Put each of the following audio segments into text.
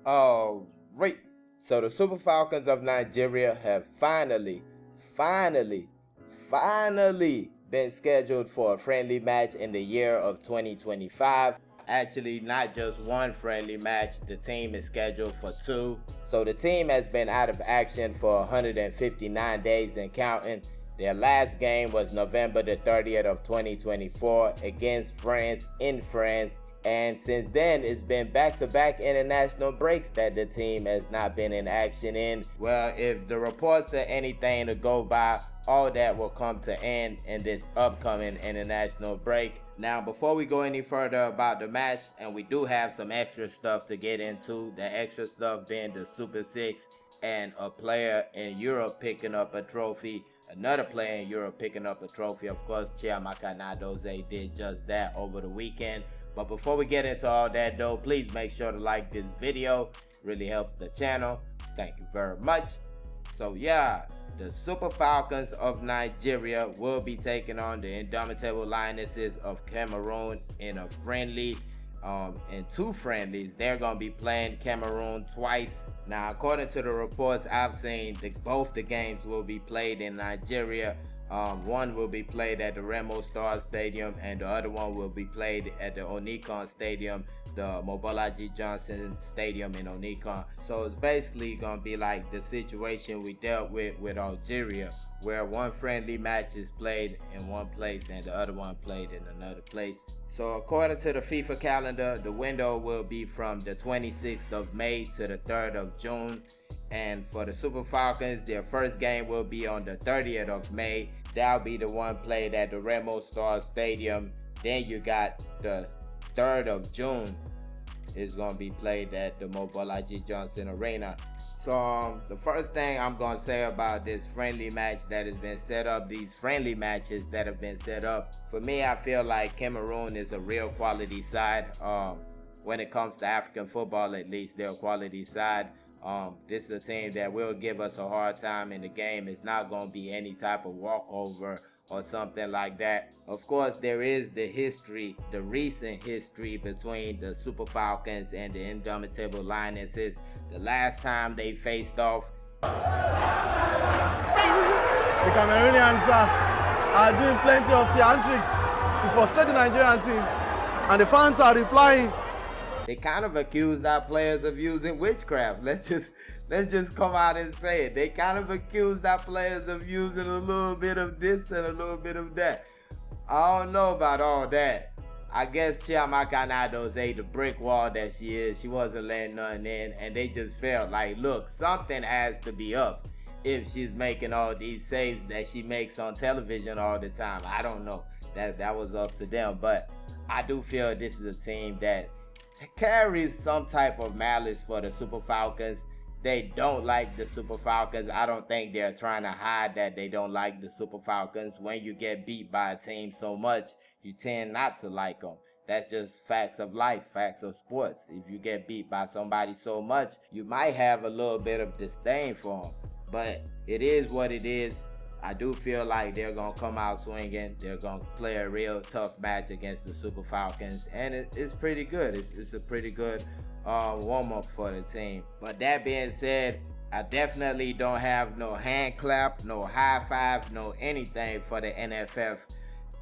All right. So the Super Falcons of Nigeria have finally been scheduled for a friendly match in the year of 2025. Actually, not just one friendly match, the team is scheduled for two. So the team has been out of action for 159 days and counting. Their last game was November the 30th of 2024 against France in France. And since then, it's been back-to-back international breaks that the team has not been in action in. Well, if the reports are anything to go by, all that will come to end in this upcoming international break. Now, before we go any further about the match, and we do have some extra stuff to get into, the extra stuff being the Super 6 and a player in Europe picking up a trophy, another player in Europe picking up a trophy. Of course, Chiamaka Nadoze did just that over the weekend. But before we get into all that though, please make sure to like this video. It really helps the channel. Thank you very much. So yeah, the Super Falcons of Nigeria will be taking on the Indomitable Lionesses of Cameroon in a friendly, in two friendlies. They're going to be playing Cameroon twice. Now, according to the reports I've seen, both the games will be played in Nigeria. One will be played at the Remo Star Stadium and the other one will be played at the Onikon Stadium, the Mobolaji Johnson Stadium in Onikon. So it's basically going to be like the situation we dealt with Algeria, where one friendly match is played in one place and the other one played in another place. So according to the FIFA calendar, the window will be from the 26th of May to the 3rd of June. And for the Super Falcons, their first game will be on the 30th of May. That'll be the one played at the Remo Star Stadium. Then you got the 3rd of June is going to be played at the Mobolaji Johnson Arena. So the first thing I'm going to say about this friendly match that has been set up, these friendly matches that have been set up, for me, I feel like Cameroon is a real quality side. When it comes to African football, at least, they're a quality side. This is a team that will give us a hard time in the game. It's not going to be any type of walkover or something like that. Of course, there is the history, the recent history between the Super Falcons and the Indomitable Lionesses. The last time they faced off, the Cameroonians are doing plenty of theatrics to frustrate the Nigerian team, and the fans are replying. they kind of accused our players of using witchcraft. Let's just come out and say it. They kind of accused our players of using a little bit of this and a little bit of that. I don't know about all that. I guess Chiamaka Nadoze, the brick wall that she is, she wasn't letting nothing in, and they just felt like, look, something has to be up if she's making all these saves that she makes on television all the time. I don't know. That was up to them, but I do feel this is a team that carries some type of malice for the Super Falcons. They don't like the Super Falcons. I don't think they're trying to hide that they don't like the Super Falcons. When you get beat by a team so much, you tend not to like them. That's just facts of life, facts of sports. If you get beat by somebody so much, you might have a little bit of disdain for them. But it is what it is. I do feel like they're going to come out swinging. They're going to play a real tough match against the Super Falcons. And it's pretty good. It's a pretty good warm-up for the team. But that being said, I definitely don't have no hand clap, no high five, no anything for the NFF.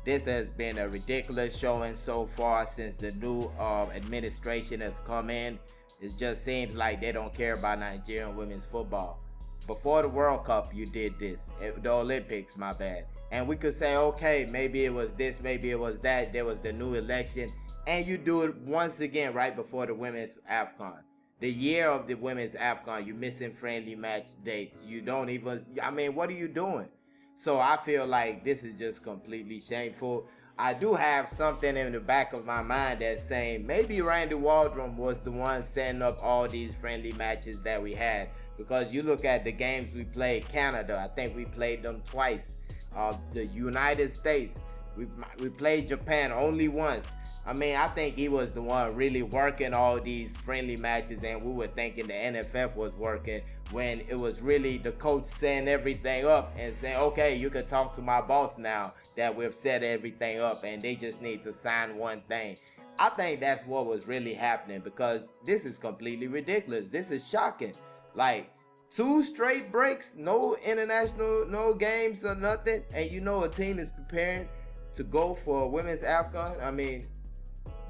This has been a ridiculous showing so far since the new administration has come in. It just seems like they don't care about Nigerian women's football. Before the World Cup, you did this. The Olympics, my bad. And we could say, okay, maybe it was this, maybe it was that. There was the new election. And you do it once again right before the Women's AFCON. The year of the Women's AFCON, you're missing friendly match dates. You don't even, I mean, what are you doing? So I feel like this is just completely shameful. I do have something in the back of my mind that's saying maybe Randy Waldrum was the one setting up all these friendly matches that we had. Because you look at the games we played, Canada, I think we played them twice. The United States, we played Japan only once. I mean, I think he was the one really working all these friendly matches, and we were thinking the NFF was working when it was really the coach setting everything up and saying, okay, you can talk to my boss now that we've set everything up, and they just need to sign one thing. I think that's what was really happening, because this is completely ridiculous. This is shocking. Like, 2 straight breaks, no international, no games or nothing, and you know a team is preparing to go for a women's AFCON. I mean,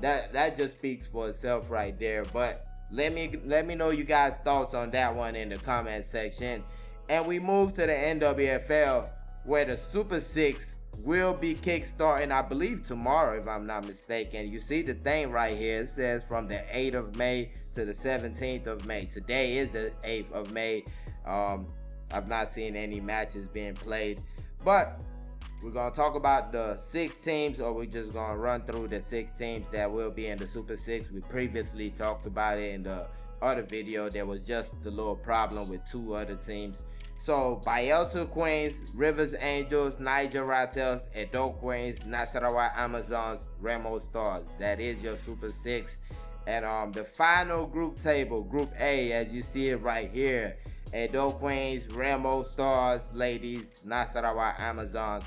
that just speaks for itself right there. But let me know you guys' thoughts on that one in the comment section. And we move to the NWFL, where the Super 6 will be kickstarting, I believe, tomorrow, if I'm not mistaken. You see the thing right here. It says from the 8th of May to the 17th of May. Today is the 8th of May. I've not seen any matches being played, but we're going to talk about the 6 teams, or we're just going to run through the 6 teams that will be in the Super 6. We previously talked about it in the other video. There was just the little problem with 2 other teams. So, Bielsa Queens, Rivers Angels, Naijabiasfc, Edo Queens, Nasarawa Amazons, Remo Stars. That is your Super 6. And the final group table, Group A, as you see it right here. Edo Queens, Remo Stars, ladies, Nasarawa Amazons.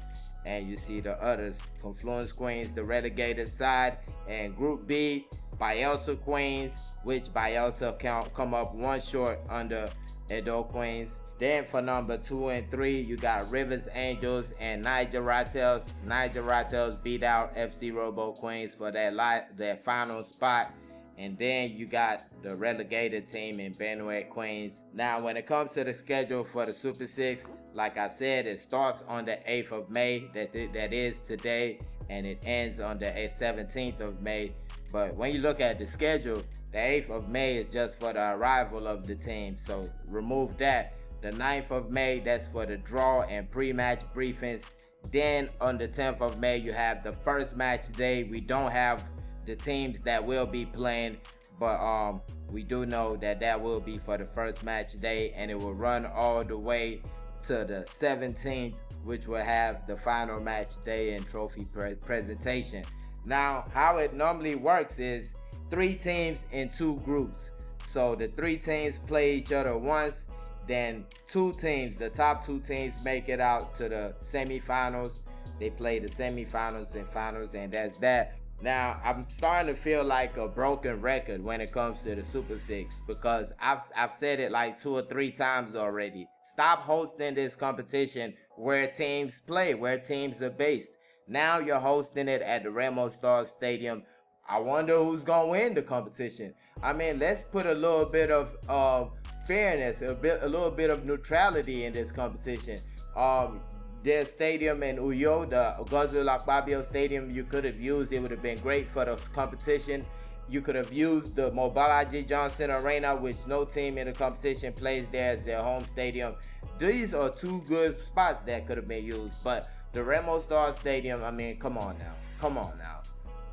And you see the others, Confluence Queens, the relegated side. And Group B, Bielsa Queens, which Bielsa come up 1 short under Edo Queens. Then for number 2 and 3, you got Rivers Angels and Naijabiasfc. Naijabiasfc beat out FC Robo Queens for their final spot. And then you got the relegated team in Benue Queens. Now, when it comes to the schedule for the Super 6, like I said, it starts on the 8th of May. That is today. And it ends on the 17th of May. But when you look at the schedule, the 8th of May is just for the arrival of the team. So remove that. The 9th of May, that's for the draw and pre-match briefings. Then on the 10th of May, you have the first match day. We don't have the teams that will be playing, but we do know that will be for the first match day, and it will run all the way to the 17th, which will have the final match day and trophy presentation. Now, how it normally works is 3 teams in 2 groups. So the 3 teams play each other once. Then 2 teams, the top 2 teams, make it out to the semifinals. They play the semifinals and finals, and that's that. Now, I'm starting to feel like a broken record when it comes to the Super 6, because I've said it like 2 or 3 times already. Stop hosting this competition where teams play, where teams are based. Now you're hosting it at the Remo Stars Stadium. I wonder who's going to win the competition. I mean, let's put a little bit of fairness, a little bit of neutrality in this competition. Their stadium in Uyo, the Gozul Akpabio Stadium, you could have used. It would have been great for the competition. You could have used the Mobalaji Johnson Arena, which no team in the competition plays there as their home stadium. These are 2 good spots that could have been used. But the Remo Star Stadium, I mean, come on now.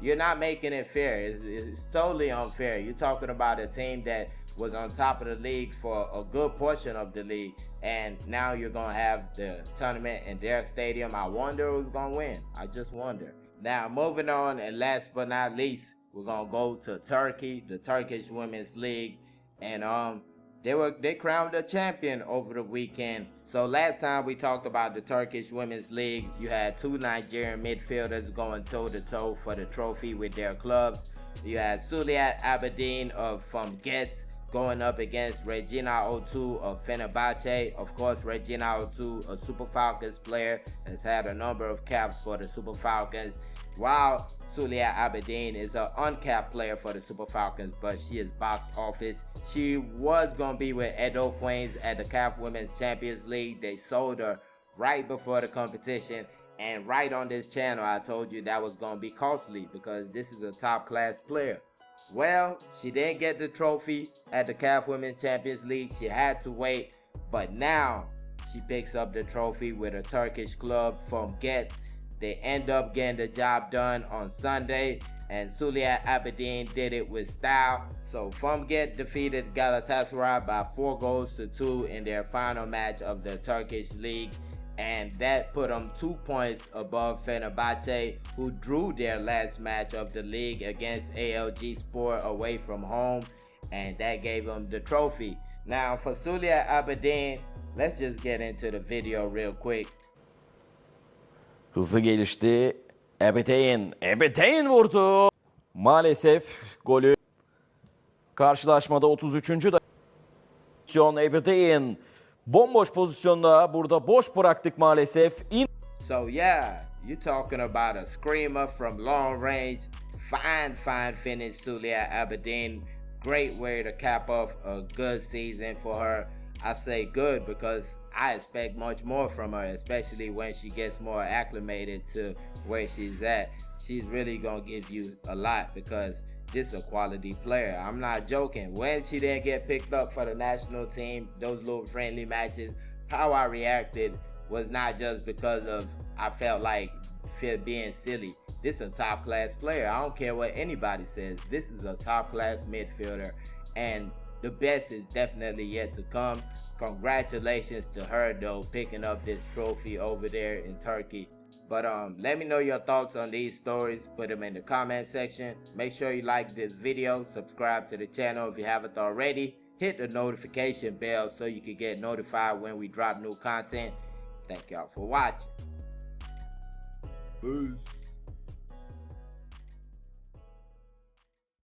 You're not making it fair. It's totally unfair. You're talking about a team that was on top of the league for a good portion of the league, and now you're going to have the tournament in their stadium. I wonder who's going to win. I just wonder. Now, moving on, and last but not least, we're going to go to Turkey, the Turkish Women's League, and they crowned a champion over the weekend. So last time we talked about the Turkish Women's League, you had 2 Nigerian midfielders going toe-to-toe for the trophy with their clubs. You had Suliat Abedin from Getz going up against Regina Otu of Fenerbahce. Of course, Regina Otu, a Super Falcons player, has had a number of caps for the Super Falcons, while Suliat Abedin is an uncapped player for the Super Falcons, but she is box office. She was going to be with Edo Queens at the CAF Women's Champions League. They sold her right before the competition, and right on this channel, I told you that was going to be costly because this is a top-class player. Well, she didn't get the trophy at the CAF Women's Champions League. She had to wait, but now she picks up the trophy with a Turkish club from Getz. They end up getting the job done on Sunday, and Suliat Abedin did it with style. So Fumget defeated Galatasaray by 4-2 in their final match of the Turkish league, and that put them 2 points above Fenerbahce, who drew their last match of the league against ALG Sport away from home, and that gave them the trophy. Now for Suliat Abedin, let's just get into the video real quick. Hızlı gelişti. Ebeteyn vurdu. Maalesef golü karşılaşmada 33. pozisyon Aberdeen. Bomboş pozisyonda burada boş bıraktık maalesef. So yeah, you're talking about a screamer from long range. Fine finish, Sulia Aberdeen. Great way to cap off a good season for her. I say good because I expect much more from her, especially when she gets more acclimated to where she's at. She's really gonna give you a lot because this is a quality player. I'm not joking. When she didn't get picked up for the national team, those little friendly matches, how I reacted was not just because of I felt like being silly. This is a top class player. I don't care what anybody says. This is a top class midfielder, and the best is definitely yet to come. Congratulations to her though, picking up this trophy over there in Turkey. But let me know your thoughts on these stories. Put them in the comment section. Make sure you like this video, subscribe to the channel if you haven't already. Hit the notification bell so you can get notified when we drop new content. Thank y'all for watching. Peace.